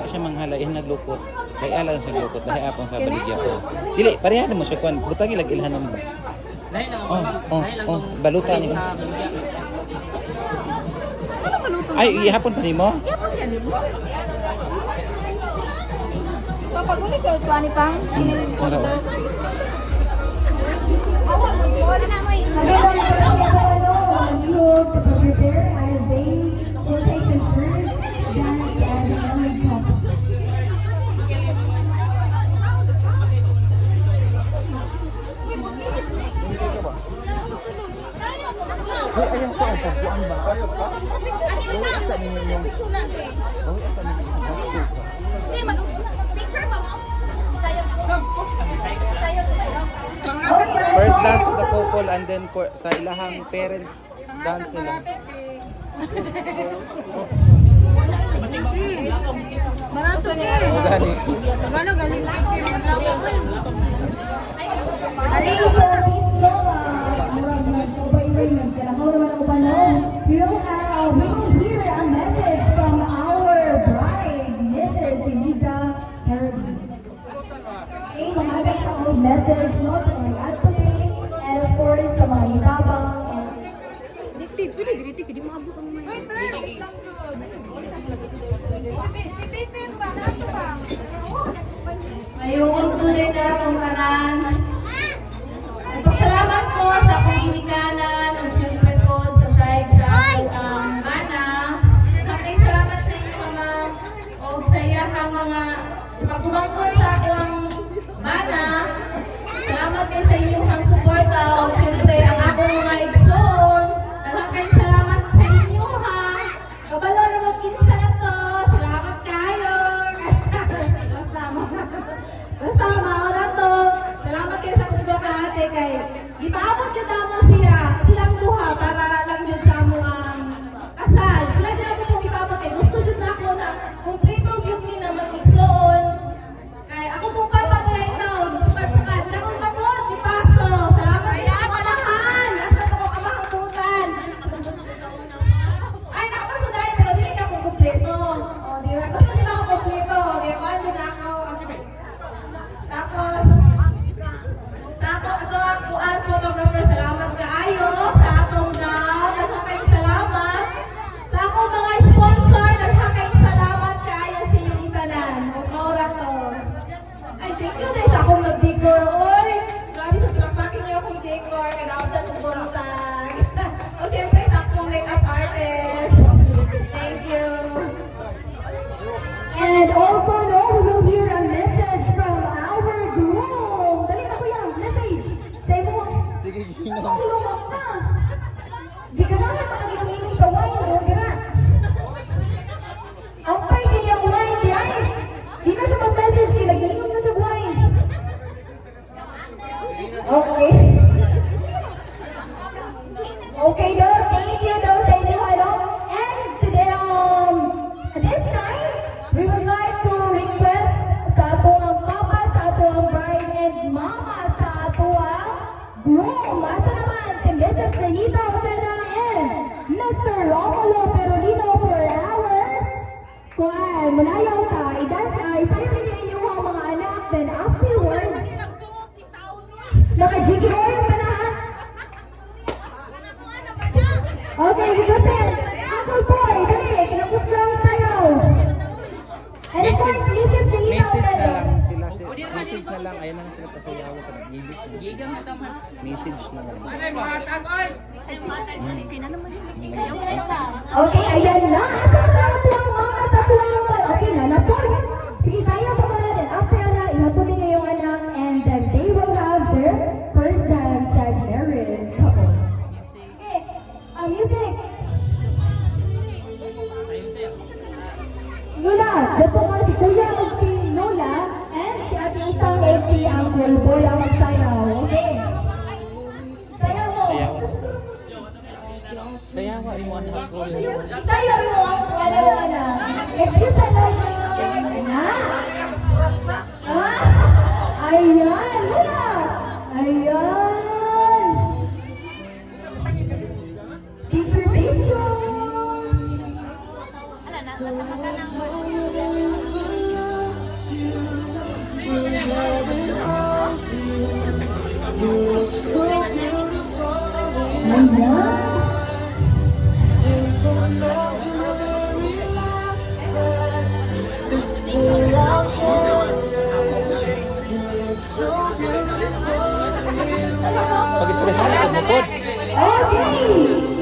siya manghalain naglukot. Kay ala lang siya glukot, lahi apong sa baligya ko. Dili, pareha mo siya kuan, butang ilag ilhanon mo. Lahi lang Oh, ako. oh, balutan ni mo. Ano maluto? Ay, ihapon pa nimo? Yapon yan, di ba? Kapag ulit sa tuwa ni Pang, Ano? wala na mo Uy, ayun sa ang pagkuan ba? First dance of the couple and then sa ilahang parents dance nila. Barato ni. O gani. Gano galing. We will hear a message from our bride, Mrs. Anita Harry. A mga siyang message no sa mga atuloy, and of course sa mga itabang and Diktit, pwede diktit, hindi maabot ang mga. Wait, wait lang. Si Peter ba? Ano ba? Ayun, tuloy na itong kanan. Salamat po sa komunikanan at siyempre po sa side sa mana. Maraming salamat sa inyo mga o saya kang mga pagkumangkot sa akong mana. Salamat kayo sa inyong suporta o siyempre ang akong mga igsoon. Maraming salamat sa inyo ha. Kabalo na mag-insa na to. Salamat kayo. Basta mauna to. Salamat kayo sa kong ate kay ipaabot yun mo silang duha para lang yun sa mga kasal. Sila din ako kung ipaabot kay gusto yun na ako na kumplito yung na mag-igsoon. Kay ako mong papa ko yung taon, sukat-sukat. Nakong kapot, ipaso. Salamat kayo sa malahan. Nasa ako kamahamutan. Ay, nakapasuday, pero hindi ka kung kumpleto. O, di ba? Gusto nila ako kumpleto. Di ba? Yun na ako. Tapos, sa ato ang photographer, salamat kaayo sa atong job, nagkakayong salamat. Sa akong mga sponsor, nagkakayong salamat kaayo sa inyong tanan. Maura to. Ay, thank you guys sa akong nag-decor. Oy, grabe sa tulak-pakin niyo akong decor. Kailangan sa itong buntag. O siyempre sa akong makeup artist. Thank you. And also, no, we will hear a message from our groom. Dali na ko yan, message. Say mo. Sige, ginom. Lumok na. Di ka naman makakininom sa wine, o gira. Ang pay niyang wine, yan. Di na siya mag-message, di nag-inom na siya wine. Okay. Okay, no, thank you, no, sa inyo, ano. And today, this time, we would like to request sa atong papa, sa atong bride, and mama, sa atong groom. Asa naman si Mrs. Anita Ocena and Mr. Romulo Perolino for our kuan. Manayaw ka, isayo ninyo inyong mga anak, then afterwards, naka-jiggy oil pa na ha? Okay, requested. Uncle Boy, dali, kinagustuhan sa'yo. And of course, Mrs. Anita Message na Ocena. lang sila. Message na lang. Ayun na nga sila pasayawa ka ng English. Message na lang. Okay, ayan na. Asa na po ang mga tatuan? Okay na, na po. Sige, sayo pa muna din. After na, ihatuloy niyo yung anak and then they will have their first dance as married couple. Okay, music. Lola, dito nga si Kuya o si Lola and si Ate Usang o si Uncle Boy ang magsayaw. Okay. Sayaw mo. Sayawa to. Sayawa yung anak ko. Sayaw mo ang dalawa na. Excuse me. Ha? Ayan, Lola. Ayan. Teacher, teacher. Ala, nasa tamagan ng Yeah. Pag-express na lang, mukod. Okay.